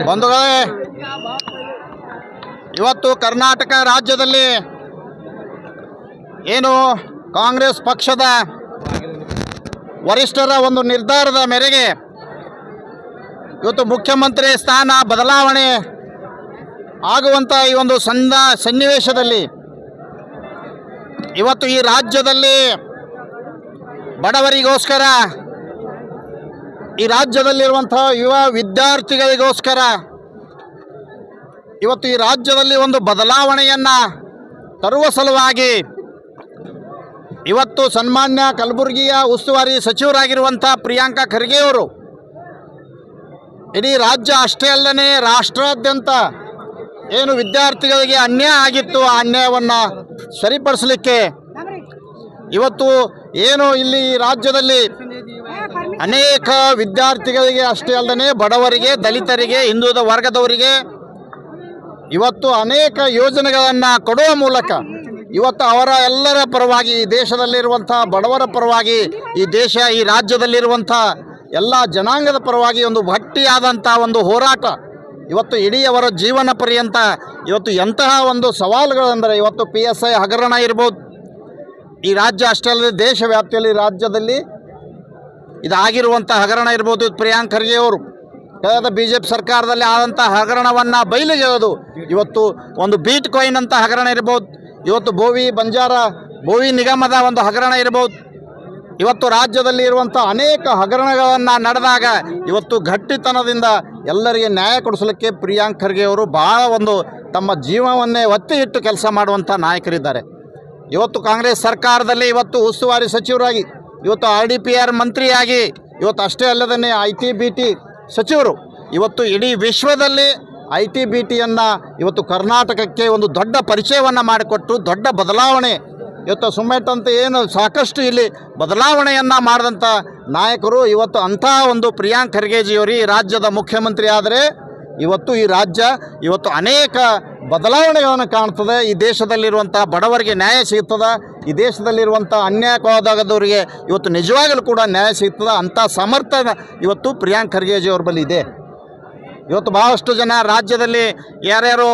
ಬಂಧುಗಳೇ, ಇವತ್ತು ಕರ್ನಾಟಕ ರಾಜ್ಯದಲ್ಲಿ ಏನು ಕಾಂಗ್ರೆಸ್ ಪಕ್ಷದ ವರಿಷ್ಠರ ಒಂದು ನಿರ್ಧಾರದ ಮೇರೆಗೆ ಇವತ್ತು ಮುಖ್ಯಮಂತ್ರಿ ಸ್ಥಾನ ಬದಲಾವಣೆ ಆಗುವಂಥ ಈ ಒಂದು ಸನ್ನಿವೇಶದಲ್ಲಿ ಇವತ್ತು ಈ ರಾಜ್ಯದಲ್ಲಿ ಬಡವರಿಗೋಸ್ಕರ, ಈ ರಾಜ್ಯದಲ್ಲಿರುವಂಥ ಯುವ ವಿದ್ಯಾರ್ಥಿಗಳಿಗೋಸ್ಕರ ಇವತ್ತು ಈ ರಾಜ್ಯದಲ್ಲಿ ಒಂದು ಬದಲಾವಣೆಯನ್ನು ತರುವ ಸಲುವಾಗಿ ಇವತ್ತು ಸನ್ಮಾನ್ಯ ಕಲಬುರಗಿಯ ಉಸ್ತುವಾರಿ ಸಚಿವರಾಗಿರುವಂಥ ಪ್ರಿಯಾಂಕಾ ಖರ್ಗೆ ಅವರು ಇಡೀ ರಾಜ್ಯ ಅಷ್ಟೇ ಅಲ್ಲದೆ ರಾಷ್ಟ್ರಾದ್ಯಂತ ಏನು ವಿದ್ಯಾರ್ಥಿಗಳಿಗೆ ಅನ್ಯಾಯ ಆಗಿತ್ತು ಆ ಅನ್ಯಾಯವನ್ನು ಸರಿಪಡಿಸಲಿಕ್ಕೆ ಇವತ್ತು ಏನು ಇಲ್ಲಿ ರಾಜ್ಯದಲ್ಲಿ ಅನೇಕ ವಿದ್ಯಾರ್ಥಿಗಳಿಗೆ ಅಷ್ಟೇ ಅಲ್ಲದೆ ಬಡವರಿಗೆ, ದಲಿತರಿಗೆ, ಹಿಂದುಳಿದ ವರ್ಗದವರಿಗೆ ಇವತ್ತು ಅನೇಕ ಯೋಜನೆಗಳನ್ನು ಕೊಡುವ ಮೂಲಕ ಇವತ್ತು ಅವರ ಎಲ್ಲರ ಪರವಾಗಿ, ಈ ದೇಶದಲ್ಲಿರುವಂಥ ಬಡವರ ಪರವಾಗಿ, ಈ ರಾಜ್ಯದಲ್ಲಿರುವಂಥ ಎಲ್ಲ ಜನಾಂಗದ ಪರವಾಗಿ ಒಂದು ಗಟ್ಟಿಯಾದಂಥ ಒಂದು ಹೋರಾಟ ಇವತ್ತು ಇಡೀ ಅವರ ಜೀವನ ಪರ್ಯಂತ ಇವತ್ತು ಎಂತಹ ಒಂದು ಸವಾಲುಗಳೆಂದರೆ ಇವತ್ತು PSI ಹಗರಣ ಇರ್ಬೋದು, ಈ ರಾಜ್ಯ ಅಷ್ಟೇ ಅಲ್ಲದೆ ದೇಶ ವ್ಯಾಪ್ತಿಯಲ್ಲಿ ರಾಜ್ಯದಲ್ಲಿ ಇದಾಗಿರುವಂಥ ಹಗರಣ ಇರ್ಬೋದು. ಪ್ರಿಯಾಂಕ್ ಖರ್ಗೆ ಅವರು ಕಳೆದ BJP ಸರ್ಕಾರದಲ್ಲಿ ಆದಂಥ ಹಗರಣವನ್ನು ಬಯಲಿಗೆಳೆದು ಇವತ್ತು ಒಂದು ಬೀಟ್ ಕಾಯಿನ್ ಅಂತ ಹಗರಣ ಇರ್ಬೋದು, ಇವತ್ತು ಬೋವಿ ನಿಗಮದ ಒಂದು ಹಗರಣ ಇರ್ಬೋದು. ಇವತ್ತು ರಾಜ್ಯದಲ್ಲಿ ಇರುವಂಥ ಅನೇಕ ಹಗರಣಗಳನ್ನು ನಡೆದಾಗ ಇವತ್ತು ಗಟ್ಟಿತನದಿಂದ ಎಲ್ಲರಿಗೆ ನ್ಯಾಯ ಕೊಡಿಸಲಿಕ್ಕೆ ಪ್ರಿಯಾಂಕ್ ಖರ್ಗೆ ಅವರು ಭಾಳ ಒಂದು ತಮ್ಮ ಜೀವನವನ್ನೇ ಒತ್ತಿ ಇಟ್ಟು ಕೆಲಸ ಮಾಡುವಂಥ ನಾಯಕರಿದ್ದಾರೆ. ಇವತ್ತು ಕಾಂಗ್ರೆಸ್ ಸರ್ಕಾರದಲ್ಲಿ ಇವತ್ತು ಉಸ್ತುವಾರಿ ಸಚಿವರಾಗಿ, ಇವತ್ತು RDPR ಮಂತ್ರಿಯಾಗಿ, ಇವತ್ತು ಅಷ್ಟೇ ಅಲ್ಲದೇ IT-BT ಸಚಿವರು, ಇವತ್ತು ಇಡೀ ವಿಶ್ವದಲ್ಲಿ IT-BTಯನ್ನು ಇವತ್ತು ಕರ್ನಾಟಕಕ್ಕೆ ಒಂದು ದೊಡ್ಡ ಪರಿಚಯವನ್ನು ಮಾಡಿಕೊಟ್ಟು ದೊಡ್ಡ ಬದಲಾವಣೆ ಇವತ್ತು ಸುಮ್ಮೆಟ್ಟಂತೆ ಏನು ಸಾಕಷ್ಟು ಇಲ್ಲಿ ಬದಲಾವಣೆಯನ್ನು ಮಾಡಿದಂಥ ನಾಯಕರು ಇವತ್ತು ಅಂಥ ಒಂದು ಪ್ರಿಯಾಂಕ್ ಖರ್ಗೆಜಿಯವರು ಈ ರಾಜ್ಯದ ಮುಖ್ಯಮಂತ್ರಿ ಆದರೆ ಇವತ್ತು ಈ ರಾಜ್ಯ ಇವತ್ತು ಅನೇಕ ಬದಲಾವಣೆಗಳನ್ನು ಕಾಣ್ತದೆ. ಈ ದೇಶದಲ್ಲಿರುವಂಥ ಬಡವರಿಗೆ ನ್ಯಾಯ ಸಿಗ್ತದೆ, ಈ ದೇಶದಲ್ಲಿರುವಂಥ ಅನ್ಯಾಯಕ್ಕೊಳಗಾದವರಿಗೆ ಇವತ್ತು ನಿಜವಾಗಲೂ ಕೂಡ ನ್ಯಾಯ ಸಿಗ್ತದೆ. ಅಂಥ ಸಮರ್ಥನೆ ಇವತ್ತು ಪ್ರಿಯಾಂಕ್ ಖರ್ಗೆಜಿಯವ್ರ ಬಳಿ ಇದೆ. ಇವತ್ತು ಭಾಳಷ್ಟು ಜನ ರಾಜ್ಯದಲ್ಲಿ ಯಾರ್ಯಾರು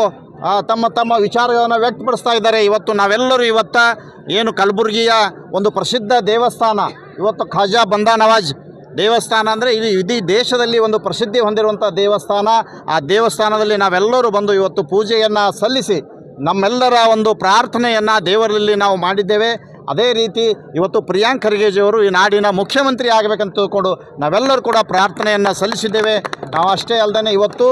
ತಮ್ಮ ತಮ್ಮ ವಿಚಾರಗಳನ್ನು ವ್ಯಕ್ತಪಡಿಸ್ತಾ ಇದ್ದಾರೆ. ಇವತ್ತು ನಾವೆಲ್ಲರೂ ಏನು ಕಲಬುರಗಿಯ ಒಂದು ಪ್ರಸಿದ್ಧ ದೇವಸ್ಥಾನ ಇವತ್ತು ಖಾಜಾ ಬಂದಾ ನವಾಜ್ ದೇವಸ್ಥಾನ ಅಂದರೆ ಇಡೀ ದೇಶದಲ್ಲಿ ಒಂದು ಪ್ರಸಿದ್ಧಿ ಹೊಂದಿರುವಂಥ ದೇವಸ್ಥಾನ. ಆ ದೇವಸ್ಥಾನದಲ್ಲಿ ನಾವೆಲ್ಲರೂ ಬಂದು ಇವತ್ತು ಪೂಜೆಯನ್ನು ಸಲ್ಲಿಸಿ ನಮ್ಮೆಲ್ಲರ ಒಂದು ಪ್ರಾರ್ಥನೆಯನ್ನು ದೇವರಲ್ಲಿ ನಾವು ಮಾಡಿದ್ದೇವೆ. ಅದೇ ರೀತಿ ಇವತ್ತು ಪ್ರಿಯಾಂಕ್ ಖರ್ಗೆಜಿಯವರು ಈ ನಾಡಿನ ಮುಖ್ಯಮಂತ್ರಿ ಆಗಬೇಕಂತ ತಿಳ್ಕೊಂಡು ನಾವೆಲ್ಲರೂ ಕೂಡ ಪ್ರಾರ್ಥನೆಯನ್ನು ಸಲ್ಲಿಸಿದ್ದೇವೆ. ನಾವು ಅಷ್ಟೇ ಅಲ್ಲದೆ ಇವತ್ತು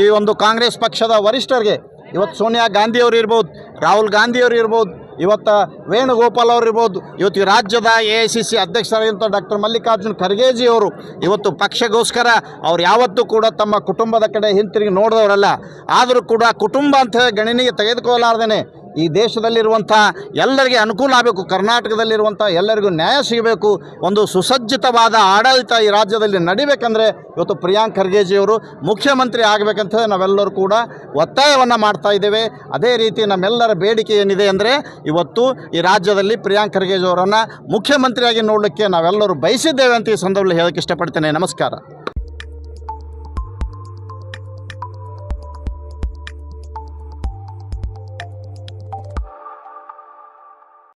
ಈ ಒಂದು ಕಾಂಗ್ರೆಸ್ ಪಕ್ಷದ ವರಿಷ್ಠರಿಗೆ ಇವತ್ತು ಸೋನಿಯಾ ಗಾಂಧಿಯವರು ಇರ್ಬೋದು, ರಾಹುಲ್ ಗಾಂಧಿಯವರು ಇರ್ಬೋದು, ಇವತ್ತು ವೇಣುಗೋಪಾಲ್ ಅವರು ಇರ್ಬೋದು, ಇವತ್ತು ಈ ರಾಜ್ಯದ AICC ಅಧ್ಯಕ್ಷರಾಗಿರುವಂಥ ಡಾಕ್ಟರ್ ಮಲ್ಲಿಕಾರ್ಜುನ್ ಖರ್ಗೆಜಿಯವರು ಇವತ್ತು ಪಕ್ಷಗೋಸ್ಕರ ಅವ್ರು ಯಾವತ್ತೂ ಕೂಡ ತಮ್ಮ ಕುಟುಂಬದ ಕಡೆ ಹಿಂತಿರುಗಿ ನೋಡಿದವರಲ್ಲ. ಆದರೂ ಕೂಡ ಕುಟುಂಬ ಅಂತ ಗಣನೆಗೆ ತೆಗೆದುಕೊಳ್ಳಲಾರ್ದೇ ಈ ದೇಶದಲ್ಲಿರುವಂಥ ಎಲ್ಲರಿಗೆ ಅನುಕೂಲ ಆಗಬೇಕು, ಕರ್ನಾಟಕದಲ್ಲಿರುವಂಥ ಎಲ್ಲರಿಗೂ ನ್ಯಾಯ ಸಿಗಬೇಕು, ಒಂದು ಸುಸಜ್ಜಿತವಾದ ಆಡಳಿತ ಈ ರಾಜ್ಯದಲ್ಲಿ ನಡಿಬೇಕಂದ್ರೆ ಇವತ್ತು ಪ್ರಿಯಾಂಕ್ ಖರ್ಗೆಜಿಯವರು ಮುಖ್ಯಮಂತ್ರಿ ಆಗಬೇಕಂತ ನಾವೆಲ್ಲರೂ ಕೂಡ ಒತ್ತಾಯವನ್ನು ಮಾಡ್ತಾ ಇದ್ದೇವೆ. ಅದೇ ರೀತಿ ನಮ್ಮೆಲ್ಲರ ಬೇಡಿಕೆ ಏನಿದೆ ಅಂದರೆ ಇವತ್ತು ಈ ರಾಜ್ಯದಲ್ಲಿ ಪ್ರಿಯಾಂಕ್ ಖರ್ಗೆಜಿಯವರನ್ನು ಮುಖ್ಯಮಂತ್ರಿಯಾಗಿ ನೋಡಲಿಕ್ಕೆ ನಾವೆಲ್ಲರೂ ಬಯಸಿದ್ದೇವೆ ಅಂತ ಈ ಸಂದರ್ಭದಲ್ಲಿ ಹೇಳೋಕ್ಕೆ ಇಷ್ಟಪಡ್ತೇನೆ. ನಮಸ್ಕಾರ.